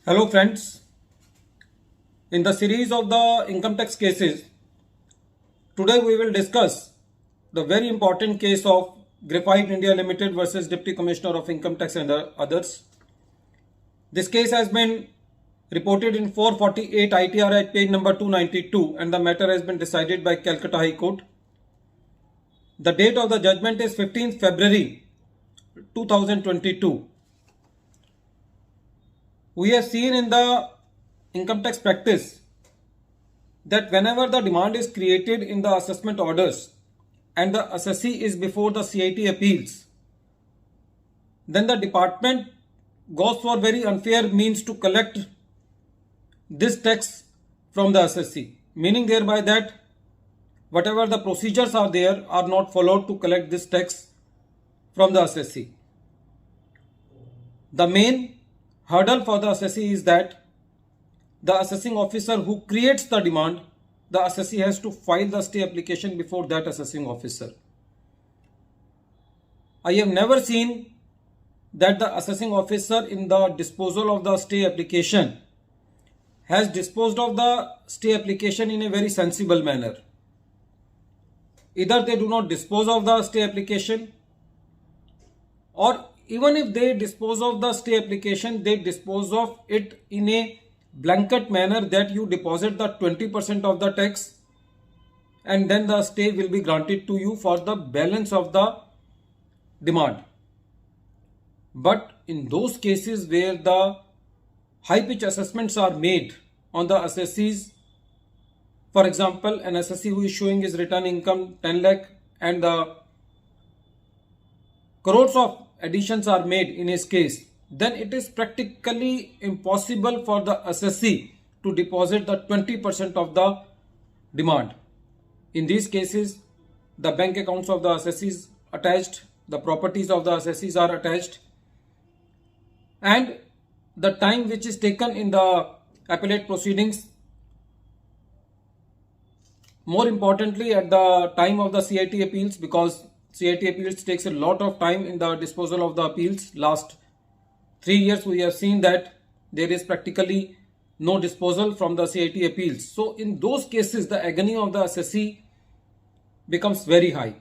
Hello friends, in the series of the income tax cases, today we will discuss the very important case of GRAPHITE India Limited versus Deputy Commissioner of Income Tax and others. This case has been reported in 448 ITR at page number 292 and the matter has been decided by Calcutta High Court. The date of the judgment is 15th February 2022. We have seen in the income tax practice that whenever the demand is created in the assessment orders and the assessee is before the CIT appeals, then the department goes for very unfair means to collect this tax from the assessee, meaning thereby that whatever the procedures are there are not followed to collect this tax from the assessee. The main hurdle for the assessee is that the assessing officer who creates the demand, the assessee has to file the stay application before that assessing officer. I have never seen that the assessing officer in the disposal of the stay application has disposed of the stay application in a very sensible manner. Either they do not dispose of the stay application, or even if they dispose of the stay application, they dispose of it in a blanket manner that you deposit the 20% of the tax and then the stay will be granted to you for the balance of the demand. But in those cases where the high pitch assessments are made on the assessees, for example, an assessee who is showing his return income 10 lakh and the crores of additions are made in his case, then it is practically impossible for the assessee to deposit the 20% of the demand. In these cases, the bank accounts of the assessees attached, the properties of the assessees are attached, and the time which is taken in the appellate proceedings, more importantly at the time of the CIT appeals, because CIT appeals takes a lot of time in the disposal of the appeals. Last 3 years we have seen that there is practically no disposal from the CIT appeals. So in those cases the agony of the assessee becomes very high.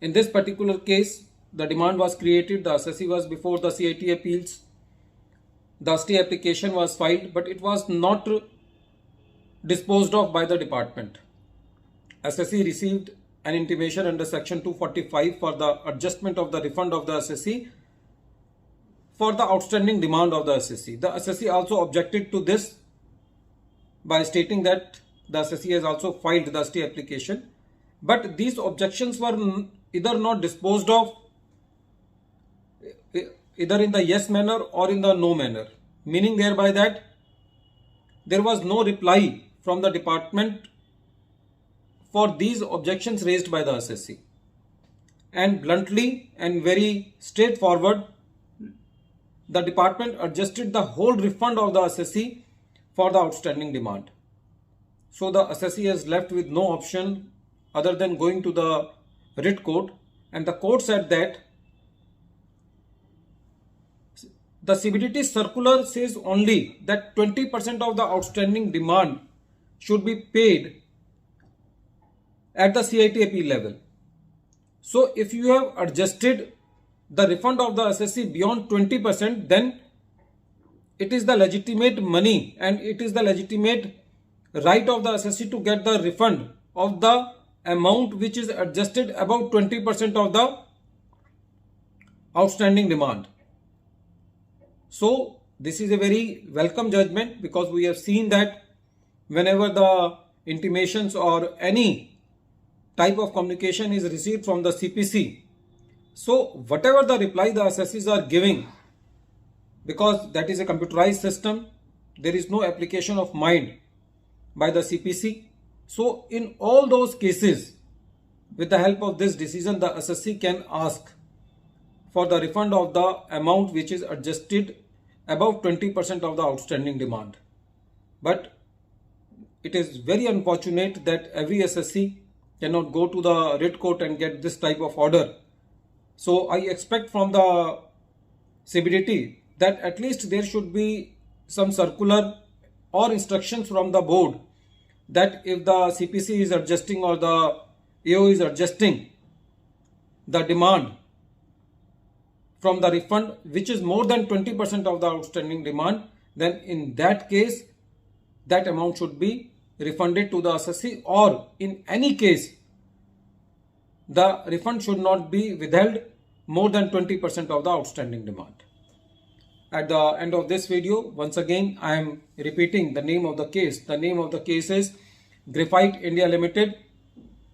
In this particular case, the demand was created, the assessee was before the CIT appeals, the stay application was filed, but it was not disposed of by the department. Assessee received an intimation under section 245 for the adjustment of the refund of the assessee for the outstanding demand of the assessee. The assessee also objected to this by stating that the assessee has also filed the stay application, but these objections were either not disposed of either in the yes manner or in the no manner, meaning thereby that there was no reply from the department for these objections raised by the assessee. And bluntly and very straightforward, the department adjusted the whole refund of the assessee for the outstanding demand. So the assessee is left with no option other than going to the writ court, and the court said that the CBDT circular says only that 20% of the outstanding demand should be paid at the CIT appeal level. So if you have adjusted the refund of the assessee beyond 20%, then it is the legitimate money and it is the legitimate right of the assessee to get the refund of the amount which is adjusted above 20% of the outstanding demand. So this is a very welcome judgment, because we have seen that whenever the intimations or any type of communication is received from the CPC, so whatever the reply the assessees are giving, because that is a computerized system, there is no application of mind by the CPC. So in all those cases, with the help of this decision, the assessee can ask for the refund of the amount which is adjusted above 20% of the outstanding demand. But it is very unfortunate that every assessee cannot go to the writ court and get this type of order. So I expect from the CBDT that at least there should be some circular or instructions from the board that if the CPC is adjusting or the AO is adjusting the demand from the refund which is more than 20% of the outstanding demand, then in that case that amount should be refunded to the assessee, or in any case the refund should not be withheld more than 20% of the outstanding demand. At the end of this video, once again I am repeating the name of the case. The name of the case is GRAPHITE India Limited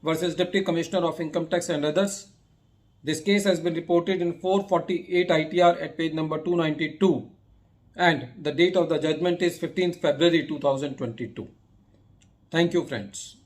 versus Deputy Commissioner of Income Tax and others. This case has been reported in 448 ITR at page number 292, and the date of the judgment is 15th February 2022. Thank you, friends.